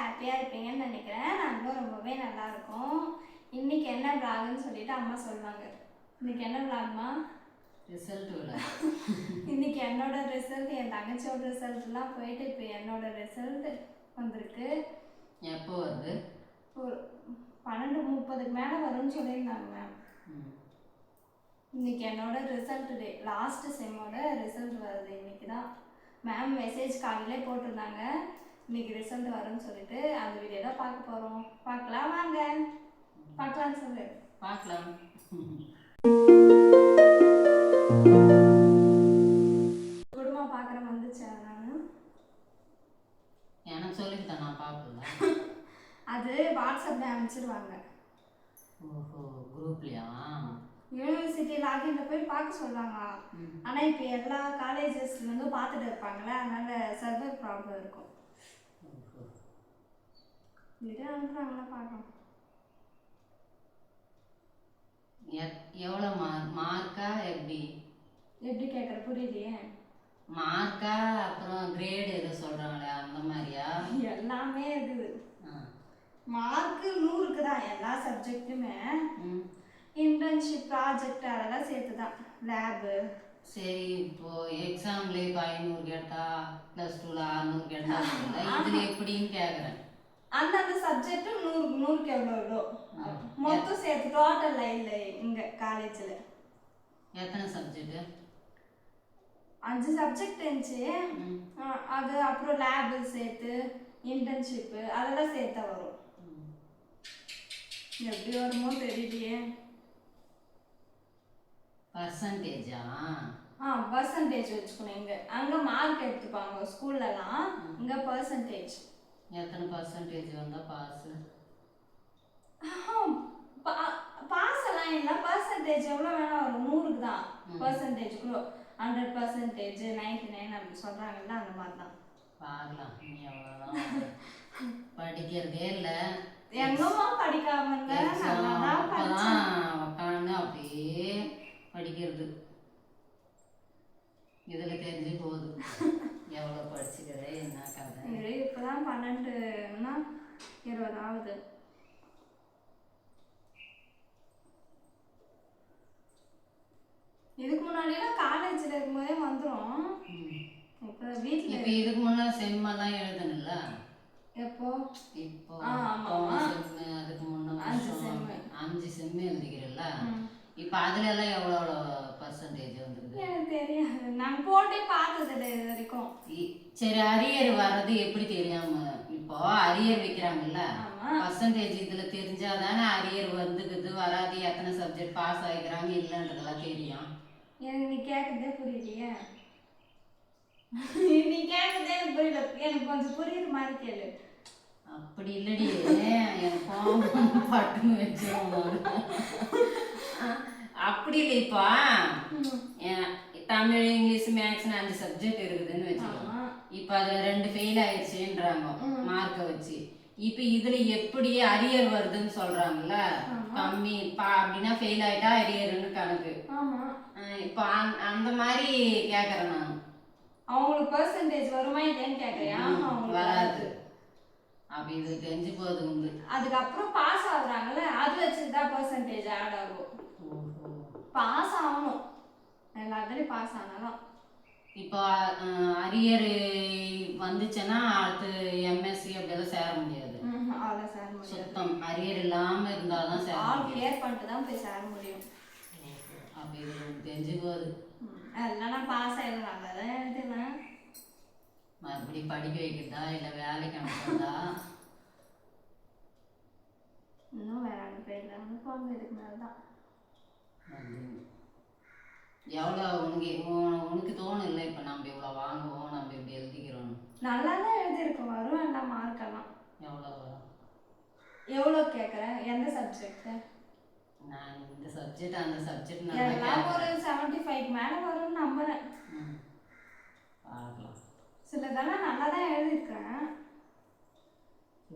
ஹாப்பியாக இருப்பீங்கன்னு நினைக்கிறேன். நாங்களும் ரொம்பவே நல்லா இருக்கோம். இன்னைக்கு என்ன vlogன்னு சொல்லிட்டு அம்மா சொல்லுவாங்க. இன்னைக்கு என்ன vlogமா? ரிசல்ட் விழா. இன்னைக்கு என்னோட ரிசல்ட், என் தங்கச்சியோட ரிசல்ட்லாம் போயிட்டு இப்போ என்னோட ரிசல்ட் வந்திருக்கு. எப்போ வருது? ஒரு 12:30 மேலே வரும்னு சொல்லியிருந்தாங்க மேம். இன்னைக்கு என்னோட ரிசல்ட் டே, லாஸ்ட் செம்மோட ரிசல்ட் வருது இன்னைக்கு தான். மேம் மெசேஜ் காலையிலே போட்டிருந்தாங்க இன்னைக்கு ரிசல்ட் வரும்னு சொல்லிட்டு. அந்த வீடியோ தான் பார்க்க போகிறோம். பார்க்கலாம் வாங்க. பார்க்கலான்னு சொல்லு. பார்க்கலாம். குடும்பமா பார்க்குற வந்துச்சா? நான் எனக்கு சொல்லிவிட்டேன், நான் பார்க்கல. அது வாட்ஸ்அப்பில் அனுப்பிச்சிடுவாங்க. ஓஹோ, குரூப்லையா? யூனிவர்சிட்டி லாகின்ல போய் பார்க்க சொல்லுவாங்க. ஆனால் இப்போ எல்லா காலேஜஸ்லேருந்தும் பார்த்துட்டு இருப்பாங்களே, அதனால சர்வர் ப்ராப்ளம் இருக்கும். இது அனுப்புறாங்களா பார்க்கலாம். எவ்வளோ மார்க்கா? எப்படி கேட்குற புரியலையே. மார்க்கா அப்புறம் கிரேடு எதோ சொல்கிறாங்களே அந்த மாதிரியா? எல்லாமே இருக்குது. மார்க்கு 100க்கு தான் எல்லா சப்ஜெக்ட்டுமே. இன்டர்ன்ஷிப் ப்ராஜெக்ட் அதெல்லாம் சேர்த்து தான். லேபு சரி. இப்போ எக்ஸாம்ல இப்போ 500 கேட்டா +2ல 600 கேட்டா இதுல எப்படின்னு கேட்குறேன். அந்தந்த சப்ஜெக்ட் 100க்கு எவ்வளோ மொத்தம் சேர்த்து டோட்டல் இல்லை. இங்கே காலேஜில் எத்தனை சப்ஜெக்ட்? 5 சப்ஜெக்ட் இருந்துச்சு. அது அப்புறம் லேபு சேர்த்து இன்டர்ன்ஷிப்பு அதெல்லாம் சேர்த்தா வரும். எப்படி வருமோ தெரியலையே. பர்சன்டேஜா? பர்சன்டேஜ் வச்சுக்கணும். இங்கே அங்கே மார்க் எடுத்துப்பாங்க ஸ்கூல்லலாம், இங்கே பர்சன்டேஜ். எத்தனை பர்சன்டேஜ் வந்தால் பாஸு? பாஸ் எல்லாம் இல்லை, பர்சன்டேஜ் எவ்வளோ வேணா வரும். 100க்கு தான் பர்சன்டேஜ்க்குள்ள. 100%, 99 அப்படி சொல்கிறாங்கல்ல, அந்த மாதிரி தான். பார்க்கலாம். நீ எவ்வளோதான் படிக்கிறதே இல்லை. எங்கம்மா படிக்காம உட்காந்து அப்படியே படிக்கிறது. இதில் தெரிஞ்சு போகுது எவ்வளோ படிச்சுக்கிறே என்ன கதை. இப்போதான் 12ன்னா 20 ஆகுது. இதுக்கு முன்னாடியெல்லாம் காலேஜில் இருக்கும்போதே வந்துடும். இப்போ வீட்டில் இப்போ இதுக்கு முன்னாடி செம்மெல்லாம் எழுதணும்ல. எப்போ? இப்போ செம்மு, அதுக்கு முன்னாடி 5 செம்மு எழுதிக்கிறல்ல. இப்போ அதுல எல்லாம் எவ்வளோ பர்சன்டேஜ் வந்துருக்கு? எனக்கு தெரியாது, நான் போட்டே பார்த்ததில்லை இது வரைக்கும். சரி, அரியர் வர்றது எப்படி தெரியாம? இப்போ அரியர் வைக்கிறாங்கல்ல, பர்சன்டேஜ் இதுல தெரிஞ்சாதானே அரியர் வந்துக்குது வராது, எத்தனை சப்ஜெக்ட் பாஸ் ஆகிக்கிறாங்க இல்லைன்றதெல்லாம் தெரியும். எனக்கு நீ கேட்கறதே புரியலையே. நீ கேட்கறதே எனக்கு புரியல. எனக்கு கொஞ்சம் புரியுற மாதிரி கேளு. அப்படி இல்லடி, எனக்கு பட்டுன்னு வச்சிருவோம். அப்படி இல்லைப்பா. தமிழ், இங்கிலீஷ், மேக்ஸ்னு 5 சப்ஜெக்ட் இருக்குதுன்னு வச்சுக்கோங்க. இப்போ அதில் 2 ஃபெயில் ஆயிடுச்சுன்றாங்க மார்க்கை வச்சு. இப்போ இதில் எப்படி அரியர் வருதுன்னு சொல்கிறாங்கல்ல, கம்மி அப்படின்னா ஃபெயில் ஆகிட்டா அரியர்னு கணக்கு. இப்போ அந்த மாதிரி கேட்குறேன் நான். அவங்களுக்கு பர்சன்டேஜ் வருமா இல்லையான்னு கேட்குறியா? வராது. அப்போ இது தெரிஞ்சு போகுது உண்டு. அதுக்கப்புறம் பாஸ் ஆகுறாங்கல்ல, அது வச்சுட்டு தான் பர்சன்டேஜ் ஆட் ஆகும். பாஸ் ஆகணும், எல்லாத்துலேயும் பாஸ் ஆனாலும். இப்போ அரியர் வந்துச்சுன்னா அடுத்து எம்எஸ்சி அப்படியெல்லாம் சேர முடியாது. அதெல்லாம் சேர முடியாது. சுத்தம் அரியர் இல்லாமல் இருந்தால் தான் சேர முடியும். கிளியர் பண்ணிட்டு தான் போய் சேர முடியும். அப்போ இது தெரிஞ்சு போகுது. அதெல்லாம் நான் பாஸ் ஆகிடும், நல்லா தான் எழுதுவேன். மறுபடியும் படிக்க வைக்கிறதா இல்லை வேலைக்கு அனுப்புறதா? இன்னும் வேற அனுப்பிடல, அனுப்புவாங்க இதுக்கு மேலே தான். எவ்வளோ உனக்கு தோணும் இல்லை இப்போ நம்ம இவ்வளோ வாங்குவோம், நம்ம இப்படி எழுதிக்கிறோம். நல்லா தான் எழுதியிருக்கோம், வரும் எல்லா மார்க்கெல்லாம். எவ்வளோ வரும்? எவ்வளோ கேட்குறேன்? எந்த சப்ஜெக்ட்? நான் இந்த சப்ஜெக்ட் அந்த சப்ஜெக்ட் எல்லாம் ஒரு 75 மேலே வரும்னு நம்புறேன். பார்க்கலாம். சிலதெல்லாம் நல்லா தான் எழுதியிருக்கேன்.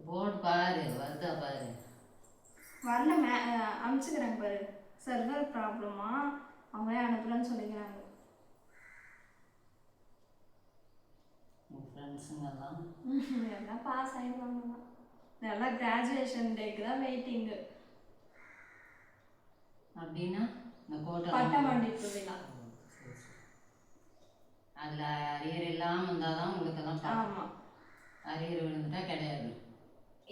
போட்டு பாரு, வருதா பாரு. வரல, அனுப்பிச்சுக்கிறேன் பாரு. சர்வர் ப்ராப்ளமா, அவங்களே அனுப்புறேன்னு சொல்லிக்கிறாங்க. ஃப்ரெண்ட்ஸுங்கெல்லாம் எல்லாம் பாஸ் ஆகிடுவாங்க. எல்லாம் கிராஜுவேஷன் டேக்கு தான் வெயிட்டிங்கு. அப்படின்னா இந்த கோட்டை பட்டமளிப்பு விழா. அதில் அரியர் இல்லாமல் இருந்தால் தான் உங்களுக்கு எல்லாம் ஆமாம். அரியர் விழுந்துட்டா கிடையாது.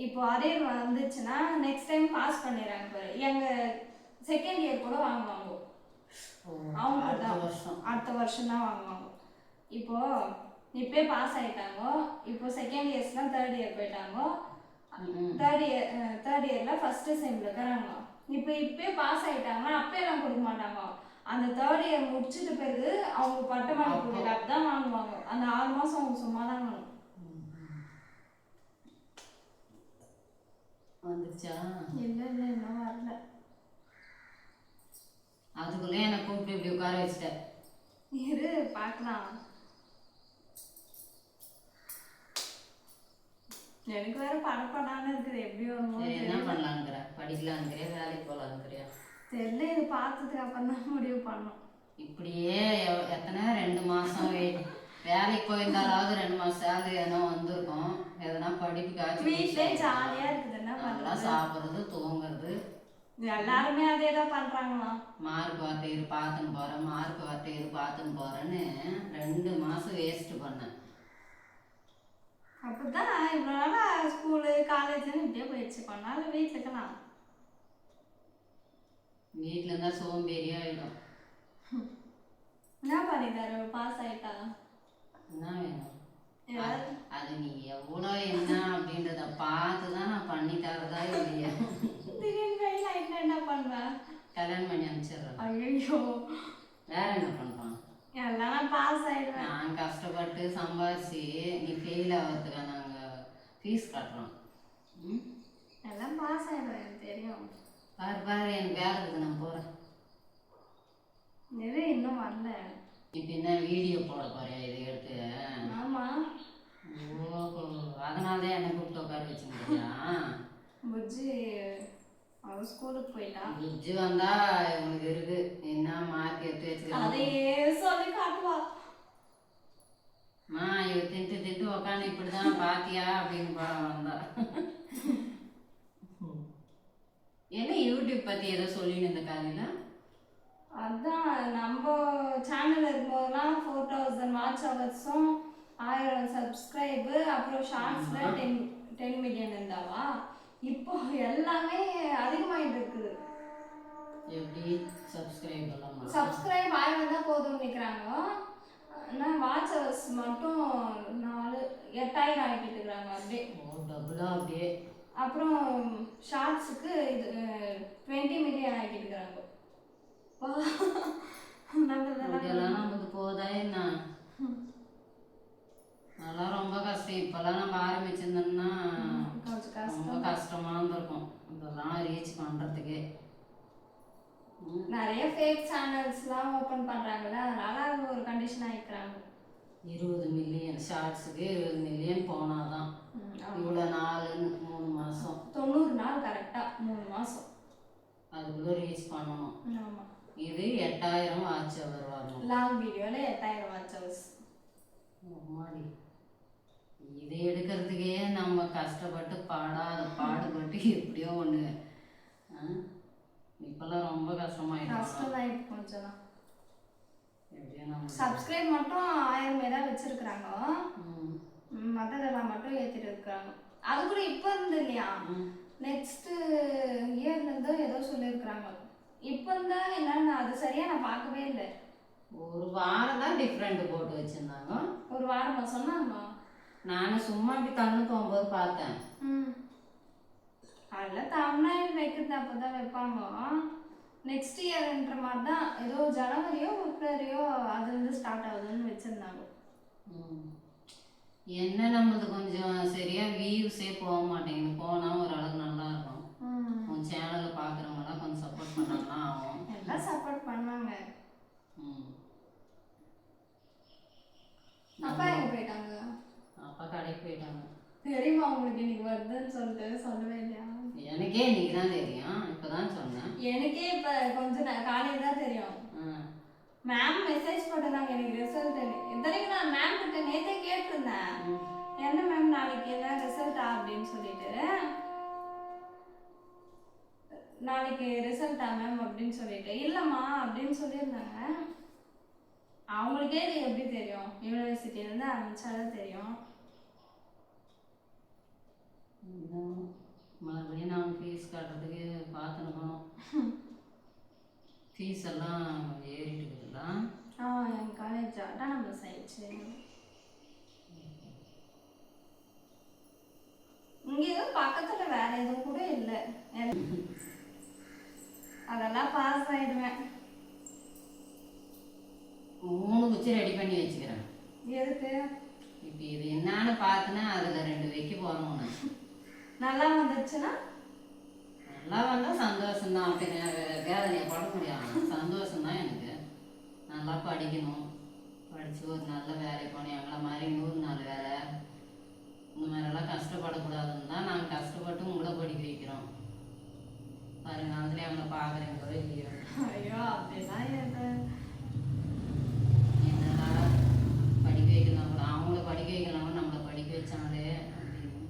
இப்போ அரியர் வந்துச்சுன்னா நெக்ஸ்ட் டைம் பாஸ் பண்ணிடுறாங்க பாரு. எங்கள் செகண்ட் இயர் கூட வாங்குவாங்க. அவங்க அடுத்த வருஷம் தான் வாங்குவாங்க. இப்போயே பாஸ் ஆகிட்டாங்க. இப்போ செகண்ட் இயர்ஸ்லாம் தேர்ட் இயர் போயிட்டாங்க. தேர்ட் இயரில் ஃபஸ்ட்டு செம்மில் இருக்கிறாங்க. இப்போயே பாஸ் ஆகிட்டாங்கன்னா அப்போயெல்லாம் கொடுக்க மாட்டாங்க. அந்த தேர்ட் இயர் முடிச்சுட்டு பிறகு அவங்க பட்டமளிப்பு விழாக்கு தான் வாங்குவாங்க. அந்த 6 மாதம் அவங்க சும்மா தான் வாங்கணும். வந்துச்சா? இல்லை இன்னும் வரல. அதுக்குள்ளே என்னை கூப்பிட்டு இப்படி உட்கார வச்சுட்டேன். இரு பார்க்கலாம். எனக்கு வேற படப்படான்னு இருக்குது. எப்படி வருமோ என்ன பண்ணலாங்கிற? படிக்கலாங்கிறியா வேலைக்கு போகலாங்கிறியா தெரியல. இது பார்த்ததுக்கு அப்புறம் தான் முடிவு பண்ணோம். இப்படியே எத்தனை 2 மாதம் வேலைக்கு போயிருந்தாலாவது 2 மாதம் சேலரி எதனா வந்திருக்கும். எதனா படிப்புக்காச்சும் வீட்டிலே ஜாலியாக இருக்குது. என்ன பண்ணலாம்? சாப்பிட்றது தூங்குறது. எல்லாருமே அதே தான் பண்ணுறாங்களா? மார்க் வார்த்தை பார்த்துன்னு போகிறேன், மார்க் வார்த்தை பார்த்துன்னு போகிறேன்னு 2 மாதம் வேஸ்ட்டு பண்ணேன். அப்படிதான் இவ்வளோ நாளாக ஸ்கூலு காலேஜுன்னு இப்படியே போயிடுச்சு. பண்ணாலும் வீட்டில் இருக்கலாம். வீட்டில் இருந்தால் சோம்பேறியாக ஆகிடும். என்ன பண்ணிட்டாரு? பாஸ் ஆகிட்டா என்ன வேணும்? அது நீ எவ்வளோ என்ன அப்படின்றத பார்த்து தான் நான் பண்ணி தரதா இல்லையா? திடீர்னு ஃபெயில் ஆகிட்டா என்ன பண்ணுவேன்? கல்யாணம் பண்ணி அனுப்பிச்சிடுறேன். ஐயோ, வேற என்ன பண்ணுறான்? எல்லாம் நான் பாஸ் ஆகிடுவேன். நான் கஷ்டப்பட்டு சம்பாதிச்சு நீ ஃபெயில் ஆகிறதுக்காக நாங்கள் ஃபீஸ் கட்டுறோம். எல்லாம் பாஸ் ஆகிடுவேன். எனக்கு தெரியும். பாரு எனக்கு வேலை இருக்குது, நான் போகிறேன். நிறைய இன்னும் வரல. இப்போ என்ன வீடியோ போட போறியா இதை எடுத்து? ஆமாம். ஓஹோ, அதனால தான் என்னை கூப்பிட்டு உட்கார வச்சுக்கிறியா? புஜ்ஜி அவன் ஸ்கூலுக்கு போயிட்டா. புஜ்ஜி வந்தா இவனுக்கு இருக்கு என்ன மார்க் எடுத்து வச்சுக்கலாம். அதையே சொல்லி காட்டுவா. இவ திண்டு உக்காந்து இப்படிதான் பாத்தியா அப்படின்னு வந்தா. என்ன யூடியூப் பத்தி ஏதோ சொல்லின்னு இந்த காலையில? அதான் நம்ம சேனல் இருக்கும்போதெல்லாம் 4000 வாட்ச் ஹவர்ஸும் 1000 சப்ஸ்கிரைபு, அப்புறம் ஷார்ட்ஸில் 10 மில்லியன் இருந்தாவா. இப்போ எல்லாமே அதிகமாகிட்டு இருக்குது. எப்படி சப்ஸ்கிரைப் எல்லாம்? சப்ஸ்கிரைப் 1000 தான் போதும்னு நிற்கிறாங்க. ஆனால் வாட்ச் ஹவர்ஸ் மட்டும் 8000 ஆகிட்டு இருக்கிறாங்க. அப்படியே டபுளாக அப்படியே. அப்புறம் ஷார்ட்ஸுக்கு இது 20 மில்லியன் ஆகிட்டு இருக்கிறாங்க. இதெல்லாம் நமக்கு போதா என்ன? அதெல்லாம் ரொம்ப கஷ்டம். இப்போல்லாம் நம்ம ஆரம்பிச்சிருந்தோம்னா ரொம்ப கஷ்டமாக இருந்திருக்கும் இதெல்லாம் ரீச் பண்ணுறதுக்கே. நிறைய ஃபேக் சேனல்ஸ்லாம் ஓப்பன் பண்ணுறாங்கல்ல, அதனால அது ஒரு கண்டிஷன் ஆகிக்கிறாங்க. 20 மில்லியன் ஷார்ட்ஸுக்கு 20 மில்லியன் போனாதான். இவ்வளோ 3 மாதம் 90 நாள் கரெக்டாக 3 மாதம் அதுக்குள்ளே ரீச் பண்ணணும். ஆமாம். இது 8000 வாட்ச் ஹவர் வரணும். லாங் வீடியோவில் 8000 வாட்ச் ஹவர்ஸ். மாடி இதை எடுக்கிறதுக்கே நம்ம கஷ்டப்பட்டு பாடுபட்டு எப்படியோ ஒன்று. இப்போல்லாம் ரொம்ப கஷ்டமாயிடும். கஷ்டம் தான் இப்போ கொஞ்சம் தான். எப்படியோ நம்ம சப்ஸ்கிரைப் மட்டும் 1000 தான் வச்சுருக்குறாங்க. மற்றதெல்லாம் மட்டும் ஏற்றிட்டு இருக்கிறாங்க. அது கூட இப்போ இருந்து இல்லையா, நெக்ஸ்ட்டு இயர்லேருந்தோ ஏதோ சொல்லியிருக்கிறாங்க. இப்போ இருந்தால் என்னன்னு அது சரியாக நான் பார்க்கவே இல்லை. ஒரு வாரம் தான் டிஃப்ரெண்ட் போட்டு வச்சுருந்தாங்க. ஒரு வாரமா சொன்னாங்க? நானும் சும்மா இப்படி கண்ணு போகும்போது பார்த்தேன். அதில் தமிழ்நாடு வைக்கிறது அப்போ தான் வைப்பாங்க. நெக்ஸ்ட் இயர்ன்ற மாதிரி தான் ஏதோ ஜனவரியோ பிப்ரவரியோ அதுலேருந்து ஸ்டார்ட் ஆகுதுன்னு வச்சுருந்தாங்க. என்ன நம்மளது கொஞ்சம் சரியாக வியூஸே போக மாட்டேங்குது. போனால் ஓரளவுக்கு நல்லா இருக்கும். உன் சேனலை பார்க்குறவங்களாம் கொஞ்சம் சப்போர்ட் பண்ணாங்கன்னா ஆகும். எல்லாம் சப்போர்ட் பண்ணுவாங்க. அப்பா எங்கே போயிட்டாங்க? அப்பா கடைக்கு போயிட்டாங்க. தெரியுமா உங்களுக்கு இன்னைக்கு வருதுன்னு சொல்லிட்டு? சொல்லவே இல்லையா? எனக்கே இன்னைக்கு தான் தெரியும். இப்போ தான் சொன்னேன். எனக்கே இப்போ கொஞ்சம் காலையில் தான் தெரியும். மேம் மெசேஜ் போட்டிருந்தாங்க எனக்கு ரிசல்ட். இத்தனைக்கு நான் மேம் கிட்ட நேற்றே கேட்டிருந்தேன், என்ன மேம் நாளைக்கு என்ன ரிசல்ட்டா அப்படின்னு சொல்லிட்டு, நாளைக்கு ரிசல்ட்டா மேம் அப்படின்னு சொல்லிட்டு, இல்லைம்மா அப்படின்னு சொல்லியிருந்தாங்க. அவங்களுக்கே இது எப்படி தெரியும்? யூனிவர்சிட்டியிலேருந்து ஆரம்பிச்சாதான் தெரியும். மறுபடியும் நான் ஃபீஸ் கட்டுறதுக்கு பார்த்துக்கணும். ஃபீஸ் எல்லாம் ஏறிட்டு இருக்குதுல்ல. என் காலேஜ் அட்டானமஸ் ஆயிடுச்சு. இங்கே எதுவும் பக்கத்தில் வேற எதுவும் கூட இல்லை. அதெல்லாம் பாஸ் ஆயிடுவேன். 3 குச்சி ரெடி பண்ணி வச்சுக்கிறேன். எதுக்கு? இப்போ இது என்னன்னு பார்த்துனா அதில் 2 வைக்க போகிறோம். நல்லா வந்துச்சுன்னா நல்லா வந்தால் சந்தோஷம்தான். பின்ன வேதனையை பட முடியாது. சந்தோஷம்தான் எனக்கு. நல்லா படிக்கணும், படித்து ஒரு நல்ல வேலைக்கு போகணும். எங்களை மாதிரி 100 நாள் வேலை இந்த மாதிரிலாம் கஷ்டப்படக்கூடாதுன்னு தான் நாங்கள் கஷ்டப்பட்டு உங்களை படிக்க வைக்கிறோம். வருங்காலத்தில் அவங்கள பார்க்குறீங்களோ இல்லையோ. ஐயோ அப்படிலாம் என்னடா படிக்க வைக்கலாம் கூட, அவங்கள படிக்க வைக்கலாம் நம்மளை படிக்க வச்சாங்களே அப்படின்னு.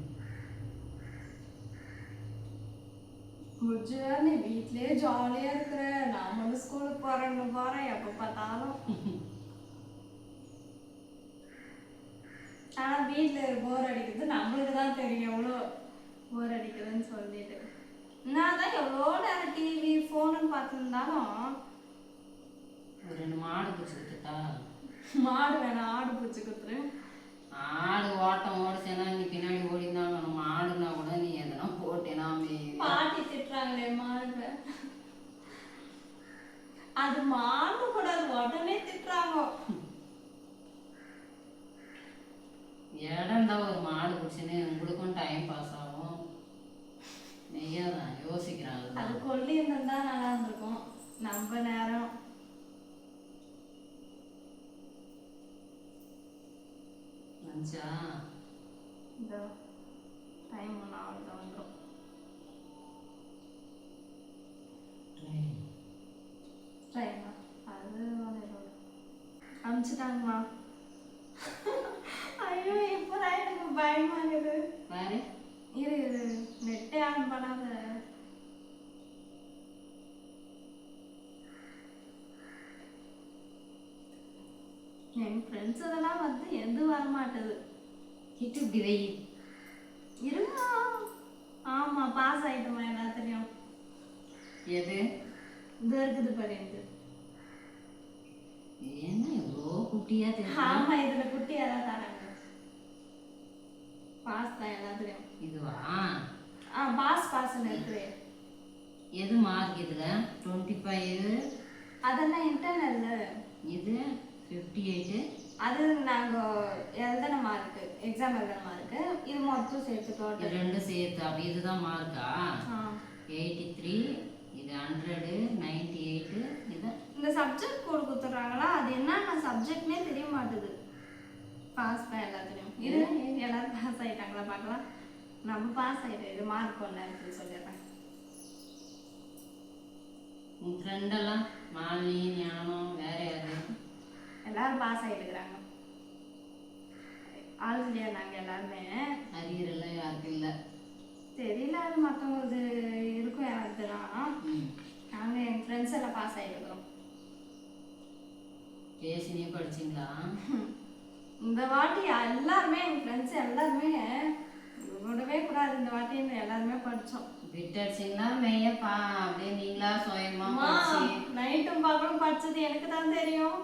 முடிஞ்சா நீ வீட்லயே ஜாலியா இருக்கிற, நாமளும் ஸ்கூலுக்கு போறேன் எப்ப பார்த்தாலும். ஆனா வீட்டுல போர் அடிக்குது, நம்மளுக்கு தான் தெரியும் எவ்வளோ போர் அடிக்குதுன்னு சொல்லிட்டு. நான் தான் எவ்வளோ நேரம் டிவி ஃபோனுன்னு பார்த்துருந்தாலும். ஒரு 2 மாடு பிடிச்சி கொடுத்துட்டா. மாடு வேணாம், ஆடு பிடிச்சி கொடுத்துரு. ஆடு ஓட்டம் ஓடிச்சேன்னா நீ பின்னாடி ஓடிதான் வேணும். மாடுனா கூட நீ எதனா போட்டேனா பாட்டி திட்டுறாங்களே மாடுங்க. அது மாடு கூட அது உடனே திட்டுறாங்க. இடம் தான் ஒரு மாடு பிடிச்சின்னு உங்களுக்கும் டைம் பாஸ் ஆகும். நெய்யாதான் யோசிக்கிறாங்க. அது கொல்லி இருந்தா நல்லா இருந்திருக்கும். நம்ம நேரம் வந்துச்சா? இந்த டைம் ஒன்று அவ்வளோ வந்துடும். ட்ரைனா அது அனுப்பிச்சிட்டாங்கம்மா. ஐயோ இப்போதான் எனக்கு பயமாகுது. வேறு இரு நெட்டே ஆன் பண்ணாத. என் ஃப்ரெண்ட்ஸ் அதெல்லாம் வந்து எது வரமாட்டேது. கிட்டு இப்படி வை. இருங்க. ஆமா பாஸ் ஆயிட்டுமா எல்லாத்துலயும். எது இது இருக்குது பாருங்க. என்ன இவ்வளோ குட்டியா தெரியும்? ஆமா இதுல குட்டியா தான் தராங்க. பாஸ் தான் எல்லாத்துலயும். இதுவா? பாஸ்ன்னு இருக்குது. எது மார்க் இதுல? 25. அதெல்லாம் இன்டர்னல்ல. இது 58. அது நாங்க எழுதின மார்க்கு, எக்ஸாம் எழுதின மார்க்கு. இது மொத்தம் சேர்த்து டோட்டல் 2 சேர்த்து. அப்ப இதுதான் மார்க்கா? 83. இது 100, 98. இது இந்த சப்ஜெக்ட் கோட் கொடுத்துட்றாங்களா, அது என்னென்ன சப்ஜெக்ட்னே தெரிய மாட்டுது. பாஸ் தான் எல்லாத்துலேயும். இது எல்லாரும் பாஸ் ஆகிட்டாங்களா பார்க்கலாம். நம்ம பாஸ் ஆகிட்டோம். இது மார்க் ஒன்று இருக்குது சொல்லிடுறேன். உன் ஃப்ரெண்டெல்லாம் மாலினி, ஞானம், வேற யாரு? எல்லாரும் பாஸ் ஆகிட்டுக்கிறாங்க. ஆல் கிளியர் நாங்கள் எல்லாருமே. அரியர் எல்லாம் யாருக்கும் இல்லை. தெரியல, அது மற்றவங்களுக்கு இருக்கும் யாருக்குலாம். நாங்கள் எங்கள் ஃப்ரெண்ட்ஸ் எல்லாம் பாஸ் ஆகிட்டுக்கிறோம். பேசினே படிச்சிங்களா? இந்த வாட்டி எல்லாருமே எங்கள் ஃப்ரெண்ட்ஸ் எல்லாருமே விடவே கூடாது, இந்த வாட்டி எல்லாருமே படித்தோம். விட்டடிச்சிங்களா? மெய்யப்பா அப்படியே நீங்களா சுயமா நைட்டும் பகலும் படிச்சது எனக்கு தான் தெரியும்.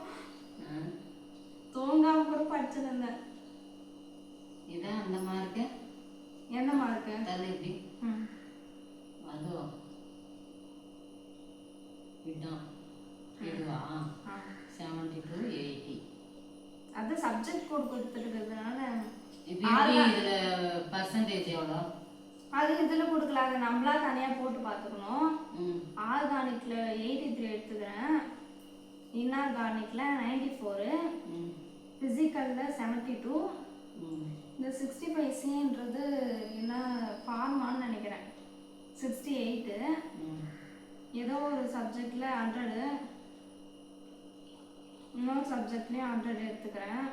தூங்காம கூட படிச்சிருந்தேன். இதான் அந்த மார்க்கு. என்ன மார்க்கு? தலை இப்படி அதோ இதான். இதுவா? 70 to 80. அது சப்ஜெக்ட் கோட் கொடுத்துருக்கிறதுனால. இப்போ இதுல பர்சன்டேஜ் எவ்வளோ? அது இதில் கொடுக்கல, அது நம்மளா தனியாக போட்டு பார்த்துக்கணும். ஆர்கானிக்கில் 83 எடுத்துக்கிறேன், இன்ஆர்கானிக்கில் 94, ஃபிசிக்கலில் 72. இந்த 65Cன்றது என்ன ஃபார்மான்னு நினைக்கிறேன். 68. ஏதோ ஒரு சப்ஜெக்டில் 100, இன்னொரு சப்ஜெக்ட்லேயும் 100 எடுத்துக்கிறேன்.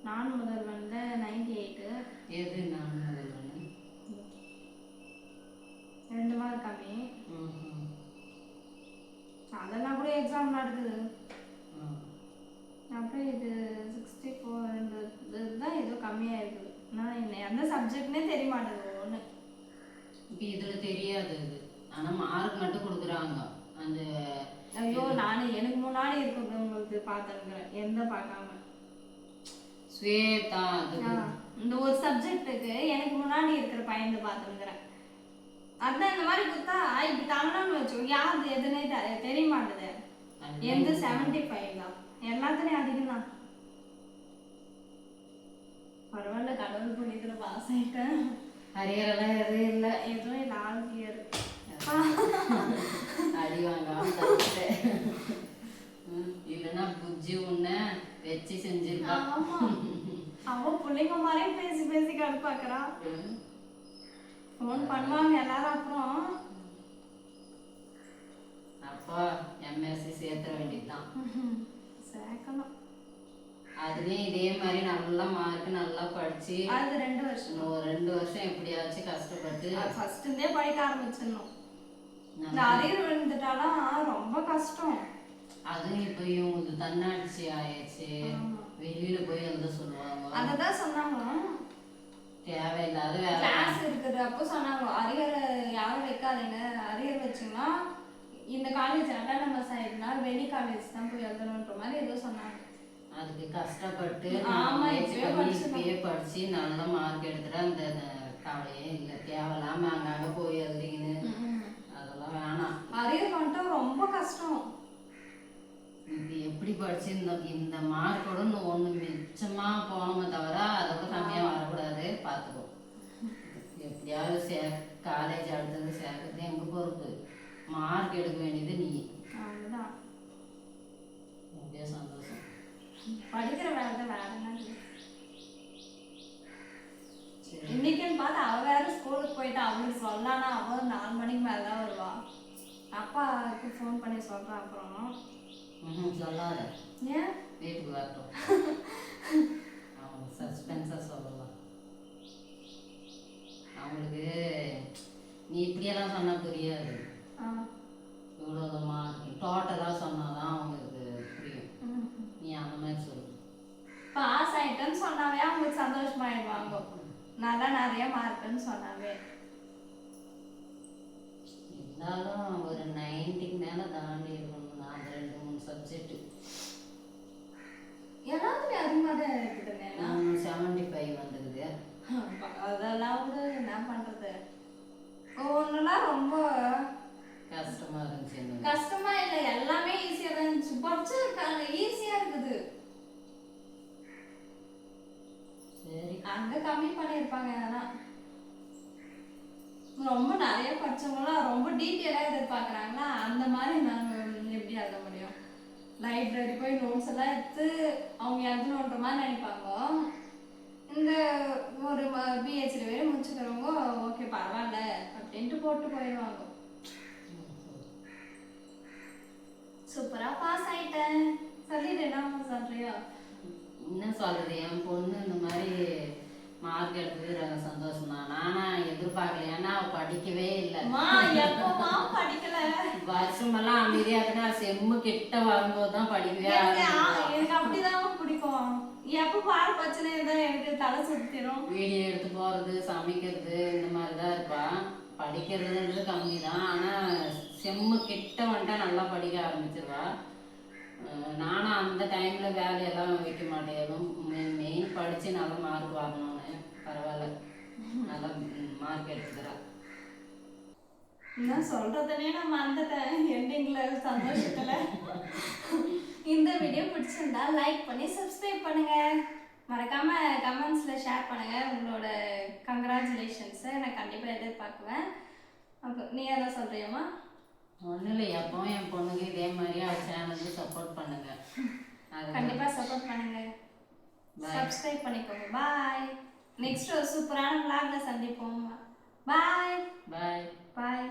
நான் முதல்வனில் 98. எது 401? 2 மார்க் கம்மி. அதெல்லாம் கூட எக்ஸாம் நடக்குது. அப்புறம் இது 64 இதுதான் ஏதோ கம்மியாக இருக்குது. நான் எந்த சப்ஜெக்ட்னே தெரிய மாட்டேங்குது ஒன்று. இப்போ இதில் தெரியாது இது, ஆனால் மார்க் மட்டும் கொடுக்குறாங்க. அந்த ஐயோ நான் எனக்கு முன்னாடி இருக்கிறவங்களுக்கு பார்த்துருக்குறேன், எந்த பார்க்காம. ஸ்வேதா இந்த ஒரு சப்ஜெக்ட்டுக்கு எனக்கு முன்னாடி இருக்கிற பையன் பார்த்துருக்குறேன். அதான் இந்த மாதிரி கொடுத்தா இப்படி தாங்கன்னு வச்சோம், யாரு எதுனே தெரிய மாட்டேது. எந்த 75 தான், எல்லாத்துலேயும் அதிகம் தான். பரவாயில்ல, கடவுள் புண்ணியத்துல பாஸ் ஆயிட்டேன். அரியரெல்லாம் எதுவும் இல்லை, எதுவும் இல்லை, ஆல் கிளியர். அடி வாங்காம இல்லைன்னா புஜ்ஜி உன்னை வச்சு செஞ்சிருக்கா. அவன் பிள்ளைங்க மாதிரியே பேசி பேசி கடுப்பாக்குறா. ஃபோன் பண்ணுவாங்க எல்லாரும். அப்புறம் அப்பா எம்எஸ்சி சேர்த்துற வேண்டியதுதான். சேர்க்கணும். அதுலேயும் இதே மாதிரி நல்லா மார்க் நல்லா படிச்சு அது 2 வருஷம், ஒரு 2 வருஷம் எப்படியாச்சும் கஷ்டப்பட்டு ஃபர்ஸ்ட் இருந்தே படிக்க ஆரம்பிச்சிடணும். இந்த அரியர் விழுந்துட்டாலாம் ரொம்ப கஷ்டம். அதுவும் இப்போ இவங்களுக்கு தன்னாட்சி ஆயிடுச்சு, வெளியில போய் எழுத சொல்லுவாங்க. அததான் சொன்னாங்க, தேவையில்லாத வேலை. கிளாஸ் இருக்குது அப்போ சொன்னாங்க, அரியர் யாரும் வைக்காதீங்க, அரியர் வச்சிங்கன்னா இந்த காலேஜ் அட்டானமஸ் ஆயிடுனா வெளி காலேஜ் தான் போய் எழுதணுன்ற மாதிரி ஏதோ சொன்னாங்க. அதுக்கு கஷ்டப்பட்டு இப்பயே படிச்சு நல்ல மார்க் எடுத்துட்டா அந்த கவலையே இல்லை. தேவையில்லாம அங்கங்க போய் எழுதிக்கின்னு அதெல்லாம் வேணாம். அரியர் வந்துட்டா ரொம்ப கஷ்டம். இது எப்படி படிச்சு இந்த மார்க்கோட ஒன்று மிச்சமா போனோமே தவிர அதோட கம்மியா வரக்கூடாது. பார்த்துக்கோ, எப்படியாவது காலேஜ் அடுத்தது சேர்க்கறது எங்க பொறுப்பு. மார்க் எடுக்க வேண்டியது நீ. அவ்வளோதான். அப்படியே சந்தோஷம். படிக்கிற வேலை தான், வேற என்ன. இன்னைக்குன்னு பார்த்து அவ வேற ஸ்கூலுக்கு போயிட்டு அவளுக்கு சொல்லானா அவ 4 மணிக்கு மேலே தான் வருவா. அப்பாவுக்கு ஃபோன் பண்ணி சொல்கிறேன். அப்புறம் சொல்லாத, ஏன் வீட்டுக்கு வரட்டும், அவங்க சஸ்பென்ஸாக சொல்லலாம். அவங்களுக்கு நீ இப்படியெல்லாம் சொன்னால் புரியாது. இவ்வளோமா டோட்டலாக சொன்னாதான் அவங்களுக்கு புரியும். நீ அந்த மாதிரி சொல்லு. பாஸ் ஆயிட்டேன்னு சொன்னாவே அவங்களுக்கு சந்தோஷமாயிடுவாங்க. நல்லா நிறைய மார்க்குன்னு சொன்னாவே. இருந்தாலும் ஒரு 90க்கு மேலே தாண்டி இருக்கணும். நான் 2-3 சப்ஜெக்ட் எல்லாத்துலேயும் அதிகமாக தான் இருக்குதுங்க. 75 வந்துடுது. அதெல்லாம் கூட என்ன பண்ணுறது, ஒன்றுலாம் ரொம்ப கஷ்டமா இருந்துச்சு. கஷ்டமா இல்லை, எல்லாமே ஈஸியாக தான் இருந்துச்சு. படிச்சு ஈஸியாக இருக்குது. சரி, அங்கே கம்மி பண்ணியிருப்பாங்க. ஆனால் ரொம்ப நிறைய படிச்சவங்களாம் ரொம்ப டீட்டெயிலாக எதிர்பார்க்குறாங்களா, அந்த மாதிரி நாங்கள் எப்படி எழுத முடியும். லைப்ரரி போய் நோட்ஸ் எல்லாம் எடுத்து அவங்க எழுதணுன்ற மாதிரி நினைப்பாங்க. இந்த ஒரு பிஹெச்டி வேறு முடிச்சுக்கிறவங்க ஓகே பரவாயில்ல அப்படின்ட்டு போட்டு போயிடுவாங்க. சூப்பராக பாஸ் ஆயிட்டேன் சொல்லிட்டு என்ன சொல்றியா? என்ன சொல்றது, என் பொண்ணு இந்த மாதிரி மார்க் எடுத்தது சந்தோஷம் தான். நானா எதிர்பார்க்கல, ஏன்னா அவ படிக்கவே இல்லை. படிக்கல, வருஷமெல்லாம் அமைதியா இருந்தா செம்மு கிட்ட வரும்போது தான் படிக்கவே. எனக்கு அப்படிதான் பிடிக்கும். எப்ப பால் பிரச்சனை இருந்தா எனக்கு தலை சுத்திரும். வீடியோ எடுத்து போறது, சமைக்கிறது இந்த மாதிரிதான் இருப்பா. படிக்கிறதுன்றது கம்மி தான், ஆனா செம்மு கிட்ட வந்துட்டா நல்லா படிக்க ஆரம்பிச்சிருவா. நானும் அந்த டைம்ல வேலையெல்லாம் வைக்க மாட்டேன், மெயின் படிச்சு நல்ல மார்க் வாங்கணும்னு. பரவாயில்ல, நல்லா மார்க் எடுத்துக்கிறா. நான் சொல்றதுனே நான் மறந்துட்டேன் எண்டிங்ல சந்தோஷத்துல. இந்த வீடியோ பிடிச்சிருந்தா லைக் பண்ணி சப்ஸ்கிரைப் பண்ணுங்க. மறக்காம கமெண்ட்ஸ்ல ஷேர் பண்ணுங்க உங்களோட கங்க்ராச்சுலேஷன்ஸை நான் கண்டிப்பா எதிர்பார்க்குவேன். அப்போ நீ என்ன சொல்றியம்மா? ஒன்றும் இல்லை, எப்பவும் என் பொண்ணுக்கு இதே மாதிரி அவள் சேனலுக்கு சப்போர்ட் பண்ணுங்க. கண்டிப்பா சப்போர்ட் பண்ணுங்க, சப்ஸ்கிரைப் பண்ணிக்கோங்க. பாய். நெக்ஸ்ட் ஒரு சூப்பரான vlogல சந்திப்போம். பாய் பாய் பாய்.